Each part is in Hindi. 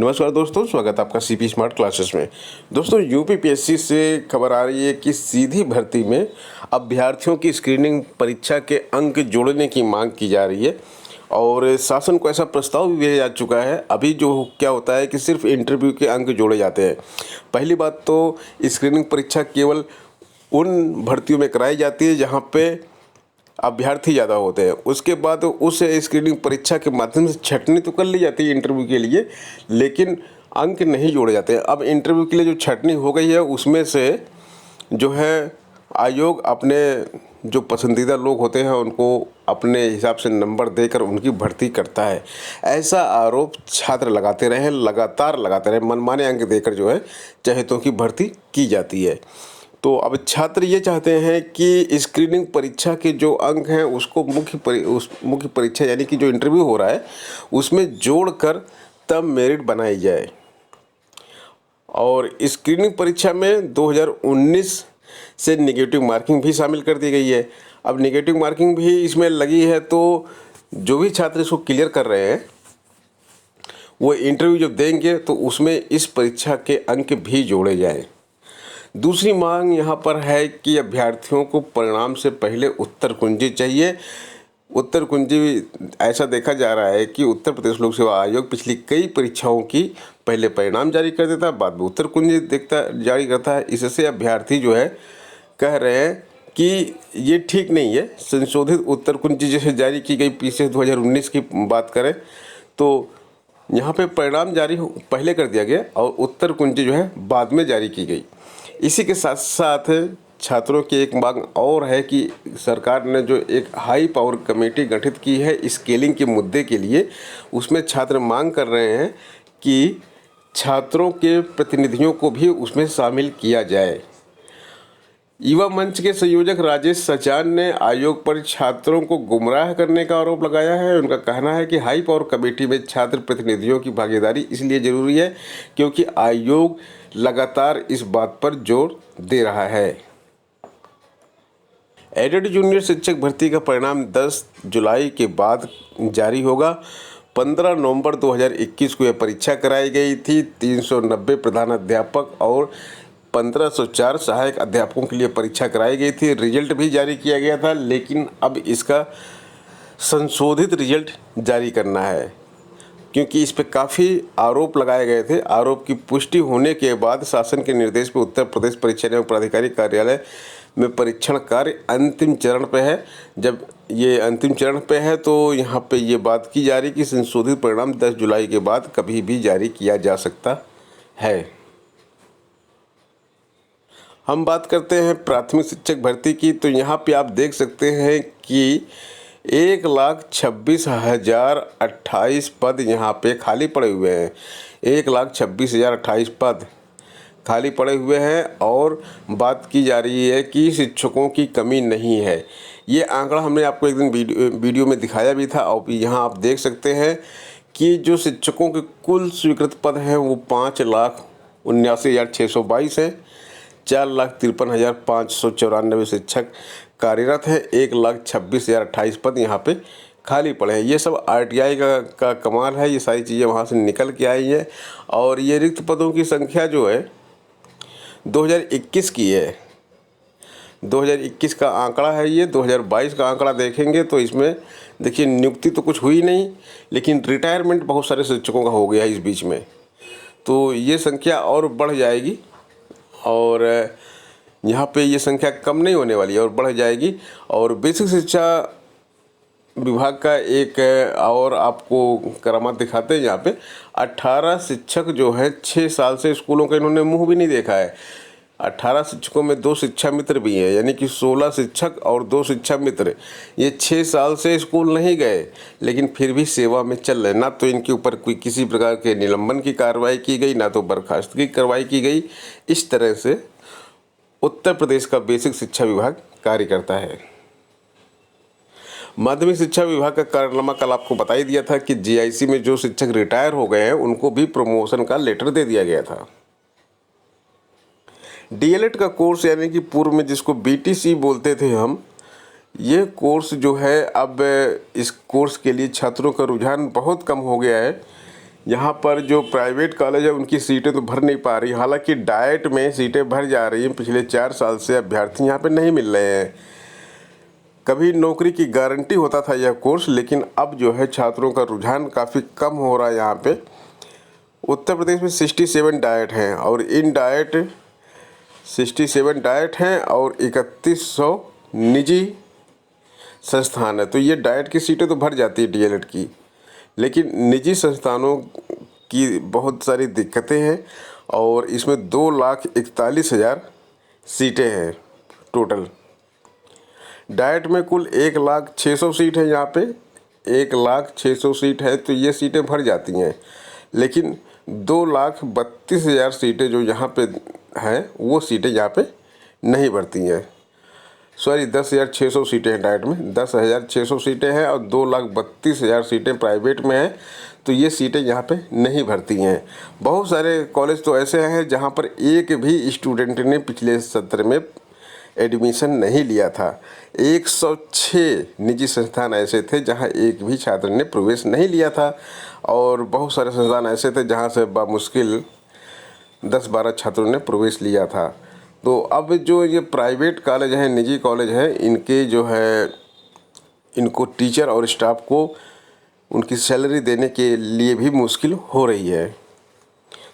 नमस्कार दोस्तों, स्वागत है आपका सीपी स्मार्ट क्लासेस में। दोस्तों, यूपीपीएससी से खबर आ रही है कि सीधी भर्ती में अभ्यर्थियों की स्क्रीनिंग परीक्षा के अंक जोड़ने की मांग की जा रही है और शासन को ऐसा प्रस्ताव भी भेजा जा चुका है। अभी जो क्या होता है कि सिर्फ इंटरव्यू के अंक जोड़े जाते हैं। पहली बात तो स्क्रीनिंग परीक्षा केवल उन भर्तियों में कराई जाती है जहाँ पे अभ्यर्थी ज़्यादा होते हैं। उसके बाद उस स्क्रीनिंग परीक्षा के माध्यम से छँटनी तो कर ली जाती है इंटरव्यू के लिए, लेकिन अंक नहीं जोड़े जाते हैं। अब इंटरव्यू के लिए जो छँटनी हो गई है उसमें से जो है आयोग अपने जो पसंदीदा लोग होते हैं उनको अपने हिसाब से नंबर देकर उनकी भर्ती करता है। ऐसा आरोप छात्र लगाते रहे, लगातार लगाते रहे, मनमाने अंक देकर जो है चहेतों की भर्ती की जाती है। तो अब छात्र ये चाहते हैं कि स्क्रीनिंग परीक्षा के जो अंक हैं उसको मुख्य परीक्षा यानी कि जो इंटरव्यू हो रहा है उसमें जोड़कर तब मेरिट बनाई जाए। और स्क्रीनिंग परीक्षा में 2019 से नेगेटिव मार्किंग भी शामिल कर दी गई है। अब नेगेटिव मार्किंग भी इसमें लगी है, तो जो भी छात्र इसको क्लियर कर रहे हैं वो इंटरव्यू जब देंगे तो उसमें इस परीक्षा के अंक भी जोड़े जाएं। दूसरी मांग यहाँ पर है कि अभ्यर्थियों को परिणाम से पहले उत्तर कुंजी चाहिए। उत्तर कुंजी ऐसा देखा जा रहा है कि उत्तर प्रदेश लोक सेवा आयोग पिछली कई परीक्षाओं की पहले परिणाम जारी कर देता है, बाद में उत्तर कुंजी जारी करता है। इससे अभ्यर्थी जो है कह रहे हैं कि ये ठीक नहीं है। संशोधित उत्तर कुंजी जैसे जारी की गई पीछे 2019 की बात करें तो यहाँ पे परिणाम जारी पहले कर दिया गया और उत्तर कुंजी जो है बाद में जारी की गई। इसी के साथ साथ छात्रों की एक मांग और है कि सरकार ने जो एक हाई पावर कमेटी गठित की है स्केलिंग के मुद्दे के लिए, उसमें छात्र मांग कर रहे हैं कि छात्रों के प्रतिनिधियों को भी उसमें शामिल किया जाए। युवा मंच के संयोजक राजेश सचान ने आयोग पर छात्रों को गुमराह करने का आरोप लगाया है। उनका कहना है कि हाई पावर कमेटी में छात्र प्रतिनिधियों की भागीदारी इसलिए जरूरी है क्योंकि आयोग लगातार इस बात पर जोर दे रहा है। एडेड जूनियर शिक्षक भर्ती का परिणाम 10 जुलाई के बाद जारी होगा। 15 नवंबर 2021 को यह परीक्षा कराई गई थी। 390 प्रधानाध्यापक और 1504 सहायक अध्यापकों के लिए परीक्षा कराई गई थी। रिजल्ट भी जारी किया गया था, लेकिन अब इसका संशोधित रिजल्ट जारी करना है क्योंकि इस पे काफ़ी आरोप लगाए गए थे। आरोप की पुष्टि होने के बाद शासन के निर्देश पर उत्तर प्रदेश परीक्षा एवं प्राधिकारी कार्यालय में परीक्षण कार्य अंतिम चरण पे है। जब ये अंतिम चरण पे है तो यहाँ पे ये बात की जा रही कि संशोधित परिणाम 10 जुलाई के बाद कभी भी जारी किया जा सकता है। हम बात करते हैं प्राथमिक शिक्षक भर्ती की, तो यहाँ पे आप देख सकते हैं कि 1,26,028 पद यहाँ पे खाली पड़े हुए हैं। 1,26,028 पद खाली पड़े हुए हैं और बात की जा रही है कि शिक्षकों की कमी नहीं है। ये आंकड़ा हमने आपको एक दिन वीडियो में दिखाया भी था और यहाँ आप देख सकते हैं कि जो शिक्षकों के कुल स्वीकृत पद हैं वो 5,79,622 हैं। 4,53,594 शिक्षक कार्यरत हैं। 1,26,028 पद यहाँ पे खाली पड़े हैं। ये सब आरटीआई का कमाल है। ये सारी चीज़ें वहाँ से निकल के आई हैं और ये रिक्त पदों की संख्या जो है 2021 की है। 2021 का आंकड़ा है ये। 2022 का आंकड़ा देखेंगे तो इसमें देखिए नियुक्ति तो कुछ हुई नहीं, लेकिन रिटायरमेंट बहुत सारे शिक्षकों का हो गया है इस बीच में, तो ये संख्या और बढ़ जाएगी और यहाँ पे ये संख्या कम नहीं होने वाली है और बढ़ जाएगी। और बेसिक शिक्षा विभाग का एक और आपको करामात दिखाते हैं। यहाँ पे 18 शिक्षक जो है 6 साल से स्कूलों का इन्होंने मुंह भी नहीं देखा है। 18 शिक्षकों में 2 शिक्षा मित्र भी हैं, यानी कि 16 शिक्षक और 2 शिक्षा मित्र ये 6 साल से स्कूल नहीं गए, लेकिन फिर भी सेवा में चल रहे। ना तो इनके ऊपर कोई किसी प्रकार के निलंबन की कार्रवाई की गई, ना तो बर्खास्तगी की कार्रवाई की गई। इस तरह से उत्तर प्रदेश का बेसिक शिक्षा विभाग कार्य करता है। माध्यमिक शिक्षा विभाग का कारनामा कल आपको बता ही दिया था कि जीआईसी में जो शिक्षक रिटायर हो गए हैं उनको भी प्रमोशन का लेटर दे दिया गया था। डीएलएड का कोर्स यानी कि पूर्व में जिसको बीटीसी बोलते थे हम, ये कोर्स जो है अब इस कोर्स के लिए छात्रों का रुझान बहुत कम हो गया है। यहाँ पर जो प्राइवेट कॉलेज है उनकी सीटें तो भर नहीं पा रही, हालांकि डाइट में सीटें भर जा रही हैं। पिछले 4 साल से अभ्यर्थी यहाँ पे नहीं मिल रहे हैं। कभी नौकरी की गारंटी होता था यह कोर्स, लेकिन अब जो है छात्रों का रुझान काफ़ी कम हो रहा है। यहाँ पे उत्तर प्रदेश में 67 डाइट हैं और इन डाइट 67 डाइट हैं और 3100 निजी संस्थान है। तो ये डाइट की सीटें तो भर जाती है डीएलएड की, लेकिन निजी संस्थानों की बहुत सारी दिक्कतें हैं और इसमें 2,41,000 सीटें हैं टोटल। डाइट में कुल 1,06,000 सीट है। यहाँ पे 1,06,000 सीट है तो ये सीटें भर जाती हैं, लेकिन 2,32,000 सीटें जो यहाँ पे हैं वो सीटें यहाँ पे नहीं भरती हैं। सॉरी, 10,600 सीटें हैं डाइट में, 10,600 सीटें हैं और 2,32,000 सीटें प्राइवेट में हैं, तो ये सीटें यहाँ पे नहीं भरती हैं। बहुत सारे कॉलेज तो ऐसे हैं जहाँ पर एक भी स्टूडेंट ने पिछले सत्र में एडमिशन नहीं लिया था। 106 निजी संस्थान ऐसे थे जहाँ एक भी छात्र ने प्रवेश नहीं लिया था और बहुत सारे संस्थान ऐसे थे जहाँ से बामुश्किल 10-12 छात्रों ने प्रवेश लिया था। तो अब जो ये प्राइवेट कॉलेज हैं, निजी कॉलेज हैं, इनके जो है इनको टीचर और स्टाफ को उनकी सैलरी देने के लिए भी मुश्किल हो रही है।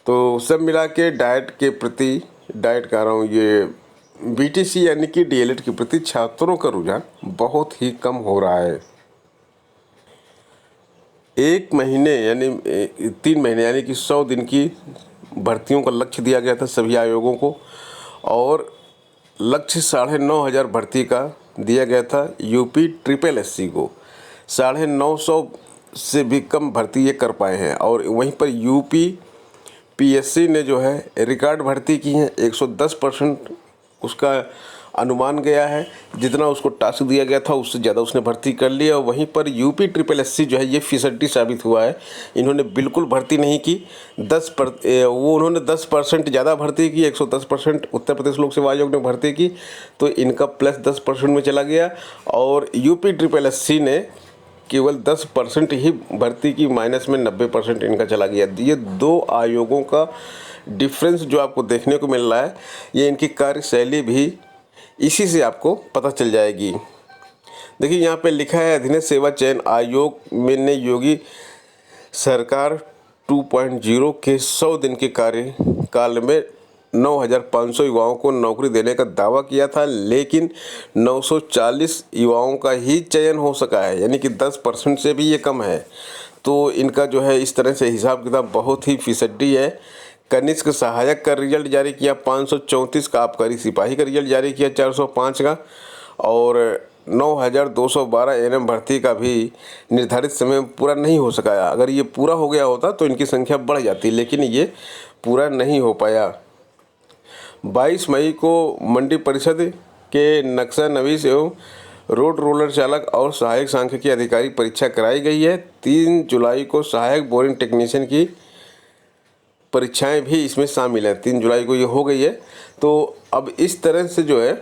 तो सब मिला के डाइट के प्रति, डाइट कह रहा हूँ, ये बीटीसी यानी कि डीएलएड के प्रति छात्रों का रुझान बहुत ही कम हो रहा है। 1 महीने यानी 3 महीने यानी कि 100 दिन की भर्तियों का लक्ष्य दिया गया था सभी आयोगों को और लक्ष्य 9,500 भर्ती का दिया गया था। यूपी SSS को 950 से भी कम भर्ती ये कर पाए हैं और वहीं पर यूपी PSC ने जो है रिकॉर्ड भर्ती की है। 110% उसका अनुमान गया है, जितना उसको टास्क दिया गया था उससे ज़्यादा उसने भर्ती कर लिया। और वहीं पर यूपी SSS जो है ये फिसड्डी साबित हुआ है। इन्होंने बिल्कुल भर्ती नहीं की, उन्होंने 10% ज़्यादा भर्ती की, 110% उत्तर प्रदेश लोक सेवा आयोग ने भर्ती की, तो इनका प्लस 10% में चला गया और यूपी SSS ने केवल 10% ही भर्ती की, माइनस में 90% इनका चला गया। ये 2 आयोगों का डिफरेंस जो आपको देखने को मिल रहा है, ये इनकी कार्यशैली भी इसी से आपको पता चल जाएगी। देखिए यहाँ पे लिखा है, अधीनस्थ सेवा चयन आयोग में ने योगी सरकार 2.0 के 100 दिन के कार्यकाल में 9,500 युवाओं को नौकरी देने का दावा किया था, लेकिन 940 युवाओं का ही चयन हो सका है, यानी कि 10% से भी ये कम है। तो इनका जो है इस तरह से हिसाब किताब बहुत ही फिसड्डी है। कनिष्क सहायक का रिजल्ट जारी किया 534 का, आबकारी सिपाही का रिजल्ट जारी किया 405 का और 9,212 एएनएम भर्ती का भी निर्धारित समय पूरा नहीं हो सका। अगर ये पूरा हो गया होता तो इनकी संख्या बढ़ जाती, लेकिन ये पूरा नहीं हो पाया। 22 मई को मंडी परिषद के नक्शा नवीस एवं रोड रोलर चालक और सहायक सांख्यिकी अधिकारी परीक्षा कराई गई है। 3 जुलाई को सहायक बोरिंग टेक्नीशियन की परीक्षाएं भी इसमें शामिल हैं। 3 जुलाई को ये हो गई है। तो अब इस तरह से जो है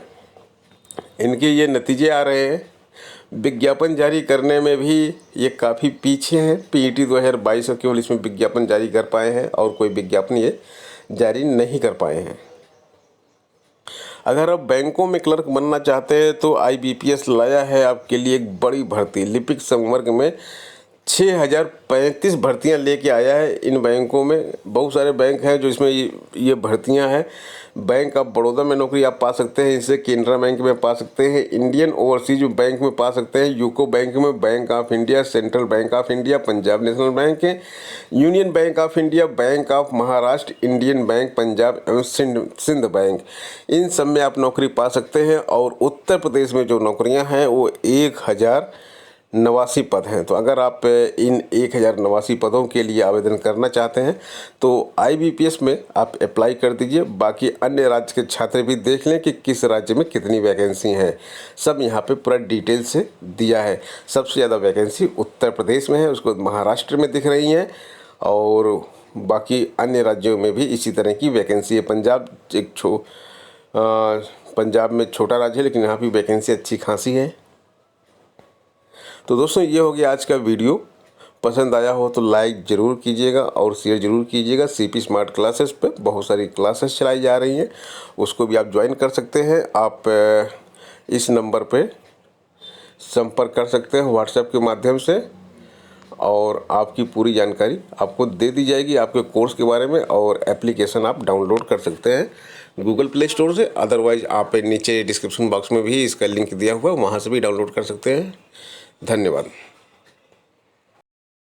इनके ये नतीजे आ रहे हैं। विज्ञापन जारी करने में भी ये काफ़ी पीछे हैं। पीईटी 2022 में केवल इसमें विज्ञापन जारी कर पाए हैं और कोई विज्ञापन ये जारी नहीं कर पाए हैं। अगर आप बैंकों में क्लर्क बनना चाहते हैं तो IBPS लाया है आपके लिए एक बड़ी भर्ती। लिपिक संवर्ग में 6,035 भर्तियां लेके आया है। इन बैंकों में बहुत सारे बैंक हैं जो इसमें ये भर्तियां हैं। बैंक ऑफ बड़ौदा में नौकरी आप पा सकते हैं, इससे केनरा बैंक में पा सकते हैं, इंडियन ओवरसीज बैंक में पा सकते हैं, यूको बैंक में, bank of India, central bank of India, Punjab national bank है, union bank of India, bank of Maharashtra, Indian bank, Punjab एवं सिंध बैंक, इन सब में आप नौकरी पा सकते हैं। और उत्तर प्रदेश में जो नौकरियाँ हैं वो 1,089 पद हैं। तो अगर आप इन 1,089 पदों के लिए आवेदन करना चाहते हैं तो IBPS में आप अप्लाई कर दीजिए। बाकी अन्य राज्य के छात्र भी देख लें कि किस राज्य में कितनी वैकेंसी हैं। सब यहाँ पे पूरा डिटेल से दिया है। सबसे ज़्यादा वैकेंसी उत्तर प्रदेश में है, उसको महाराष्ट्र में दिख रही हैं और बाकी अन्य राज्यों में भी इसी तरह की वैकेंसी है। पंजाब में छोटा राज्य है लेकिन यहाँ भी वैकेंसी अच्छी खासी है। तो दोस्तों ये हो गया आज का वीडियो। पसंद आया हो तो लाइक ज़रूर कीजिएगा और शेयर ज़रूर कीजिएगा। सीपी स्मार्ट क्लासेस पे बहुत सारी क्लासेस चलाई जा रही हैं, उसको भी आप ज्वाइन कर सकते हैं। आप इस नंबर पे संपर्क कर सकते हैं व्हाट्सएप के माध्यम से, और आपकी पूरी जानकारी आपको दे दी जाएगी आपके कोर्स के बारे में। और एप्लीकेशन आप डाउनलोड कर सकते हैं गूगल प्ले स्टोर से, अदरवाइज़ आप नीचे डिस्क्रिप्शन बॉक्स में भी इसका लिंक दिया हुआ है, वहाँ से भी डाउनलोड कर सकते हैं। धन्यवाद।